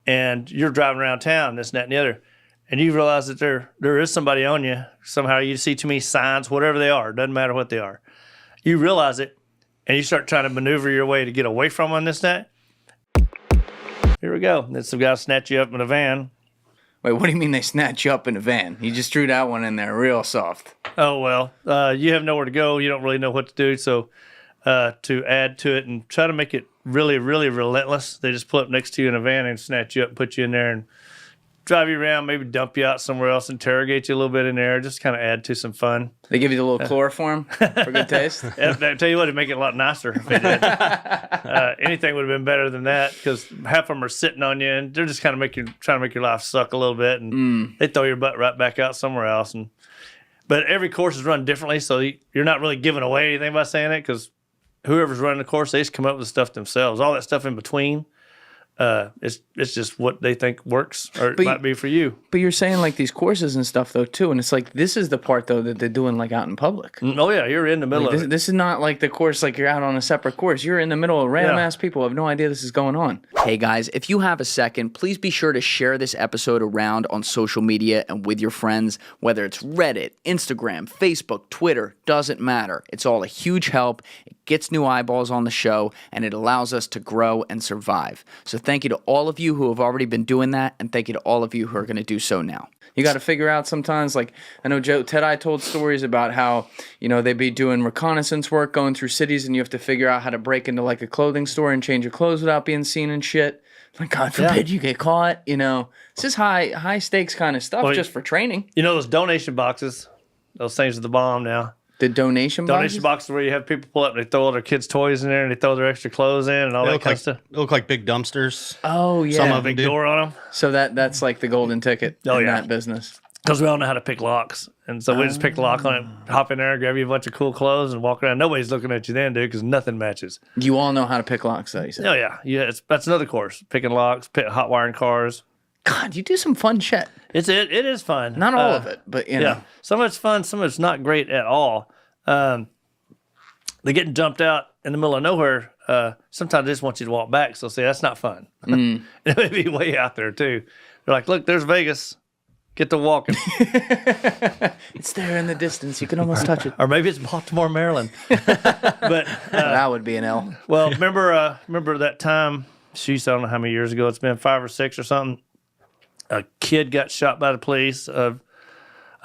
and you're driving around town, this, and that, and the other, and you realize that there is somebody on you. Somehow you see too many signs, whatever they are, doesn't matter what they are. You realize it, and you start trying to maneuver your way to get away from them, this, and that. Here we go. Then some guys snatch you up in a van. Wait, what do you mean they snatch you up in a van? You just threw that one in there real soft. Oh, well, you have nowhere to go. You don't really know what to do. So to add to it and try to make it really, really relentless, they just pull up next to you in a van and snatch you up and put you in there and drive you around, maybe dump you out somewhere else, interrogate you a little bit in there, just kind of add to some fun. They give you the little chloroform for good taste? I tell you what, it'd make it a lot nicer if they did. Anything would have been better than that because half of them are sitting on you and they're just kind of trying to make your life suck a little bit, and they throw your butt right back out somewhere else. But every course is run differently, so you're not really giving away anything by saying it because whoever's running the course, they just come up with stuff themselves. All that stuff in between, it's just what they think works, or it might be for you. But you're saying like these courses and stuff though too, and it's like this is the part though that they're doing like out in public. Oh yeah, you're in the middle of it. This is not like the course like you're out on a separate course. You're in the middle of random ass people who have no idea this is going on. Hey guys, if you have a second, please be sure to share this episode around on social media and with your friends, whether it's Reddit, Instagram, Facebook, Twitter, doesn't matter. It's all a huge help. It gets new eyeballs on the show, and it allows us to grow and survive. So thank you to all of you who have already been doing that, and thank you to all of you who are going to do so now. You got to figure out sometimes, like, I know Ted I told stories about how, they'd be doing reconnaissance work, going through cities, and you have to figure out how to break into, like, a clothing store and change your clothes without being seen and shit. Like, God forbid you get caught, It's just high stakes kind of stuff just for training. Those donation boxes, those things are the bomb now. The donation boxes where you have people pull up and they throw all their kids' toys in there and they throw their extra clothes in and all that kind of stuff. They look like big dumpsters. Oh, yeah. Some of them big door on them. So that's like the golden ticket in that business. Because we all know how to pick locks. And so we just pick the lock on it, hop in there, grab you a bunch of cool clothes and walk around. Nobody's looking at you then, dude, because nothing matches. You all know how to pick locks, though, you said. Oh, yeah. That's another course. Picking locks, hot wiring cars. God, you do some fun shit. It is fun. Not all of it, but, Yeah. Some of it's fun. Some of it's not great at all. They're getting jumped out in the middle of nowhere. Sometimes they just want you to walk back. So say that's not fun. It may be way out there too. They're like, look, there's Vegas. Get to walking. It's there in the distance. You can almost touch it. Or maybe it's Baltimore, Maryland. But that would be an L. Well, remember that time? I don't know how many years ago. It's been 5 or 6 or something. A kid got shot by the police. A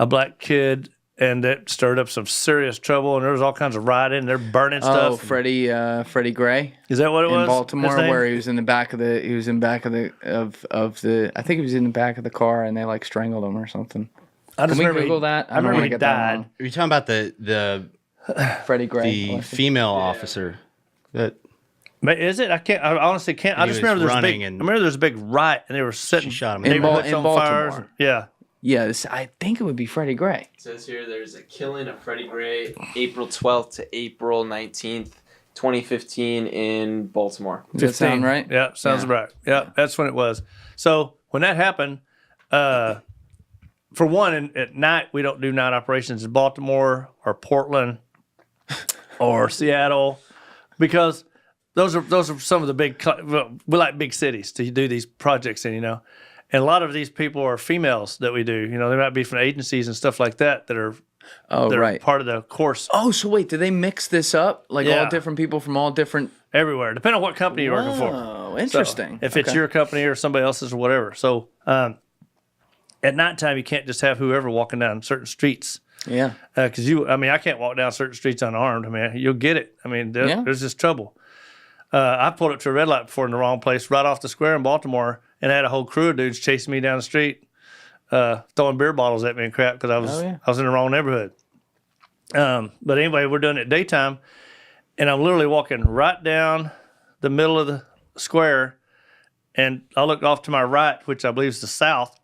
black kid. And that stirred up some serious trouble, and there was all kinds of rioting. They're burning stuff. Oh, Freddie Gray. Is that what it was? In Baltimore, where he was in the back of the. He was in back of the I think he was in the back of the car, and they like strangled him or something. Can we Google that? I remember he died. Are you talking about the Freddie Gray, the female officer? That is it? I honestly can't. I just remember there was a big riot, and they were setting shot him in Baltimore. Fires. Yeah. Yeah, I think it would be Freddie Gray. It says here there's a killing of Freddie Gray April 12th to April 19th, 2015 in Baltimore. Does that sound right? Yeah, sounds right. Yeah, that's when it was. So when that happened, for one, at night we don't do night operations in Baltimore or Portland or Seattle because those are some of the big. We like big cities to do these projects in, And a lot of these people are females that we do. They might be from agencies and stuff like that are part of the course. Oh, so wait, do they mix this up? Like all different people from all different... Everywhere, depending on what company you're working for. Oh, interesting. So if it's your company or somebody else's or whatever. So at nighttime, you can't just have whoever walking down certain streets. Yeah. Because I can't walk down certain streets unarmed. You'll get it. There's just trouble. I pulled up to a red light before in the wrong place, right off the square in Baltimore, and I had a whole crew of dudes chasing me down the street, throwing beer bottles at me and crap because I was in the wrong neighborhood. But anyway, we're doing it daytime, and I'm literally walking right down the middle of the square, and I look off to my right, which I believe is the south,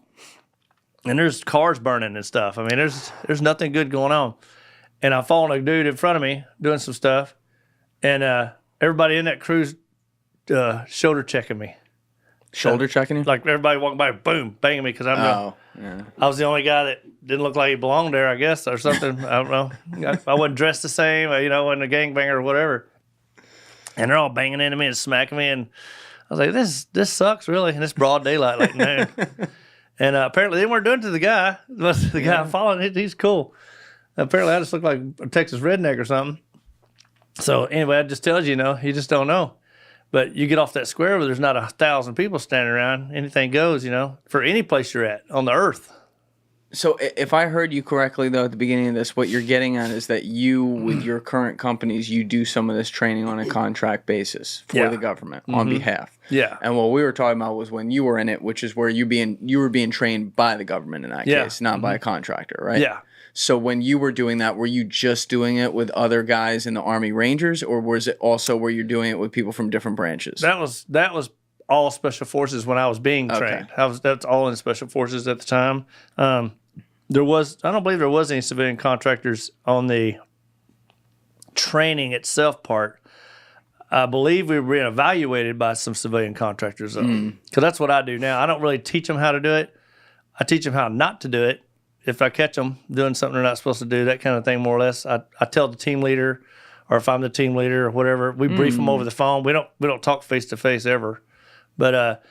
and there's cars burning and stuff. There's nothing good going on, and I'm following a dude in front of me doing some stuff, and everybody in that crew's shoulder checking me. Shoulder checking you? Like everybody walking by, boom, banging me because I was the only guy that didn't look like he belonged there, I guess, or something. I don't know. I wasn't dressed the same, wasn't a gangbanger or whatever. And they're all banging into me and smacking me, and I was like, this sucks, really. And it's broad daylight like noon. And apparently they weren't doing it to the guy. But the guy following it, he's cool. Apparently I just look like a Texas redneck or something. So anyway, it just tells you, you just don't know. But you get off that square where there's not 1,000 people standing around. Anything goes, for any place you're at on the earth. So if I heard you correctly, though, at the beginning of this, what you're getting at is that you, with your current companies, you do some of this training on a contract basis for the government on behalf. Yeah. And what we were talking about was when you were in it, which is where you were being trained by the government in that case, not by a contractor, right? Yeah. So when you were doing that, were you just doing it with other guys in the Army Rangers, or was it also where you're doing it with people from different branches? That was all Special Forces when I was being trained. That's all in Special Forces at the time. I don't believe there was any civilian contractors on the training itself part. I believe we were being evaluated by some civilian contractors, though. Because that's what I do now. I don't really teach them how to do it. I teach them how not to do it. If I catch them doing something they're not supposed to do, that kind of thing, more or less. I tell the team leader, or if I'm the team leader or whatever, we brief them over the phone. We don't talk face to face ever. But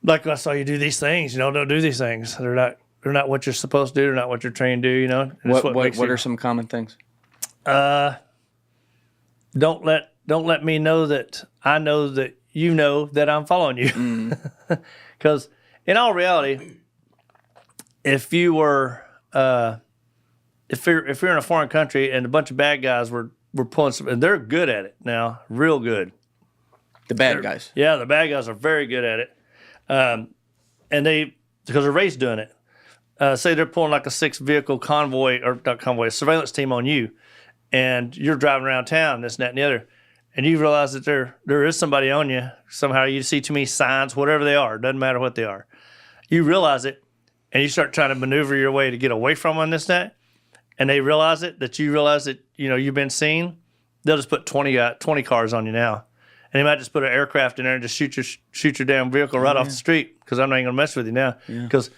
like I saw you do these things, don't do these things. They're not what you're supposed to do. They're not what you're trained to do. What are some common things? Don't let me know that I know that you know that I'm following you. Because in all reality, if you were if you're in a foreign country and a bunch of bad guys were pulling some, and they're good at it now, real good. The bad guys. Yeah, the bad guys are very good at it. And because they're raised doing it. Say they're pulling like a 6-vehicle convoy, or not convoy, a surveillance team on you, and you're driving around town, this, and that, and the other, and you realize that there is somebody on you. Somehow you see too many signs, whatever they are, doesn't matter what they are. You realize it, and you start trying to maneuver your way to get away from them, this, that, and they realize it, that you realize that, you've been seen. They'll just put 20 cars on you now. And they might just put an aircraft in there and just shoot your damn vehicle right off the street, because I'm not even going to mess with you now. Because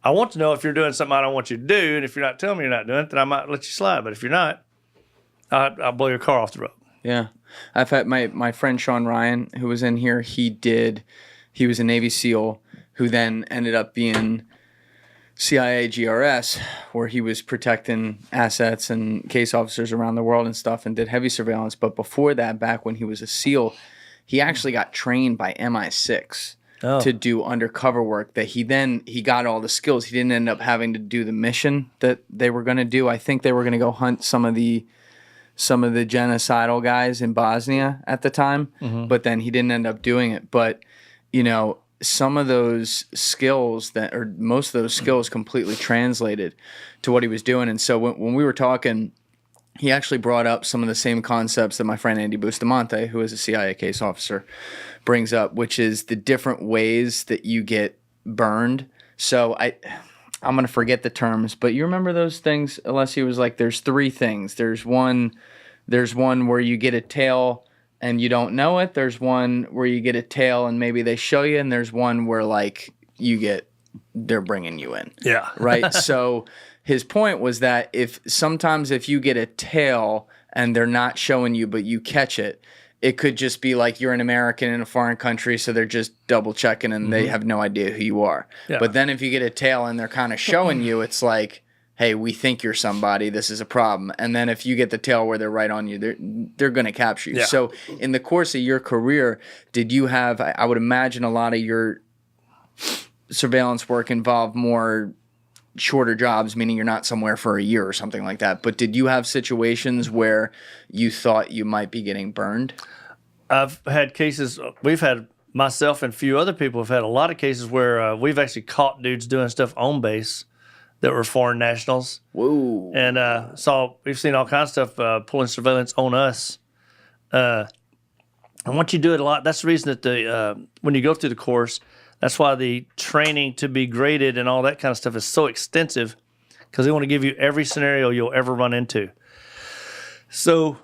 I want to know if you're doing something I don't want you to do, and if you're not telling me you're not doing it, then I might let you slide. But if you're not, I'll blow your car off the road. Yeah. I've had my friend Sean Ryan, who was in here, he was a Navy SEAL who then ended up being CIA GRS, where he was protecting assets and case officers around the world and stuff, and did heavy surveillance. But before that, back when he was a SEAL, he actually got trained by MI6 to do undercover work, that he got all the skills. He didn't end up having to do the mission that they were going to do. I think they were going to go hunt some of the genocidal guys in Bosnia at the time, but then he didn't end up doing it. But, some of those skills most of those skills completely translated to what he was doing. And so when we were talking, he actually brought up some of the same concepts that my friend Andy Bustamante, who is a CIA case officer, brings up, which is the different ways that you get burned. So I'm going to forget the terms, but you remember those things? Alessi was like, there's 3 things. There's one where you get a tail and you don't know it. There's one where you get a tail and maybe they show you, and there's one where like they're bringing you in. Yeah. Right? So his point was that if you get a tail and they're not showing you but you catch it, it could just be like you're an American in a foreign country, so they're just double checking and they have no idea who you are. Yeah. But then if you get a tail and they're kind of showing you, it's like, hey, we think you're somebody, this is a problem. And then if you get the tail where they're right on you, they're going to capture you. Yeah. So in the course of your career, did you have, I would imagine a lot of your surveillance work involved more shorter jobs, meaning you're not somewhere for a year or something like that. But did you have situations where you thought you might be getting burned? I've had cases, myself and a few other people have had a lot of cases where we've actually caught dudes doing stuff on base that were foreign nationals. Whoa. And we've seen all kinds of stuff pulling surveillance on us. And once you do it a lot, that's the reason that when you go through the course, that's why the training to be graded and all that kind of stuff is so extensive, because they want to give you every scenario you'll ever run into. So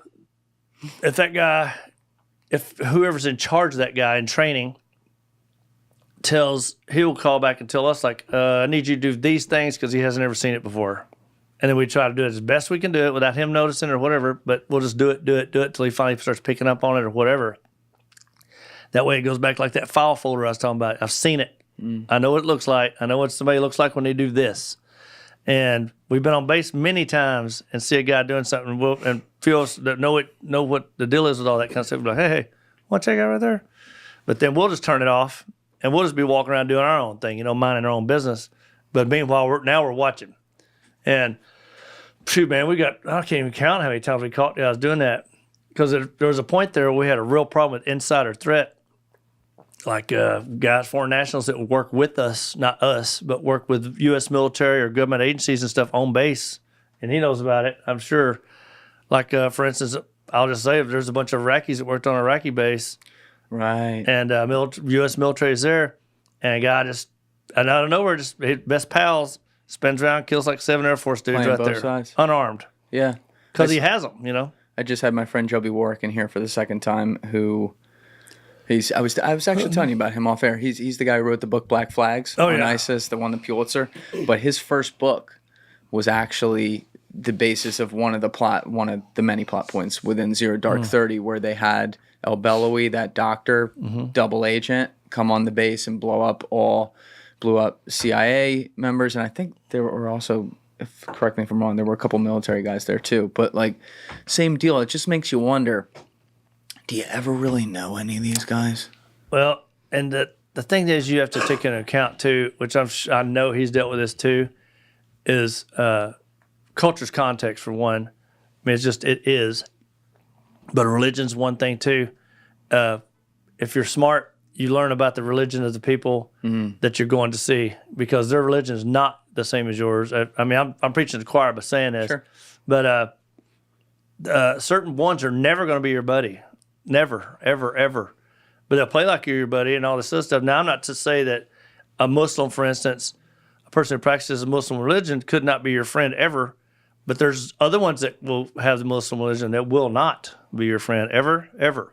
if whoever's in charge of that guy in training he'll call back and tell us, like, I need you to do these things because he hasn't ever seen it before. And then we try to do it as best we can do it without him noticing or whatever, but we'll just do it till he finally starts picking up on it or whatever. That way it goes back like that file folder I was talking about. I've seen it. I know what it looks like. I know what somebody looks like when they do this. And we've been on base many times and see a guy doing something and feels that know what the deal is with all that kind of stuff. We're like, hey, want to check out right there? But then we'll just turn it off and we'll just be walking around doing our own thing, minding our own business. But meanwhile, we're watching. And shoot, man, I can't even count how many times we caught guys doing that. Because there was a point there where we had a real problem with insider threat. Like guys, foreign nationals that would work with us, not us, but work with U.S. military or government agencies and stuff on base. And he knows about it, I'm sure. Like, for instance, I'll just say there's a bunch of Iraqis that worked on an Iraqi base. Right. And U.S. military is there. And a guy just, and out of nowhere, just his best pals, spins around, kills like 7 Air Force dudes Playing right both there. sides. Unarmed. Yeah. Because he has them, I just had my friend Joby Warwick in here for the second time who... I was actually telling you about him off air. He's the guy who wrote the book Black Flags on ISIS, that won the Pulitzer. But his first book was actually the basis of one of the many plot points within Zero Dark 30, where they had El Beloui, that doctor, double agent, come on the base and blew up CIA members, and I think there were also, correct me if I'm wrong, there were a couple military guys there too. But like, same deal. It just makes you wonder. Do you ever really know any of these guys? Well, and the thing is you have to take into account too, which I know he's dealt with this too, is culture's context for one. I mean, it is. But religion's one thing too. If you're smart, you learn about the religion of the people that you're going to see, because their religion is not the same as yours. I mean, I'm preaching to the choir by saying this, sure. But certain ones are never going to be your buddy. Never, ever, ever. But they'll play like you're your buddy and all this other stuff. Now, I'm not to say that a Muslim, for instance, a person who practices a Muslim religion could not be your friend ever. But there's other ones that will have the Muslim religion that will not be your friend ever, ever.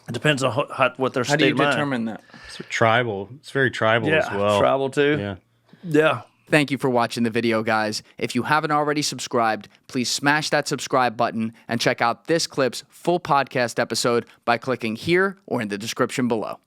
It depends on what their state of mind. How do you determine that? It's tribal. It's very tribal as well. Tribal too. Yeah. Yeah. Thank you for watching the video, guys. If you haven't already subscribed, please smash that subscribe button and check out this clip's full podcast episode by clicking here or in the description below.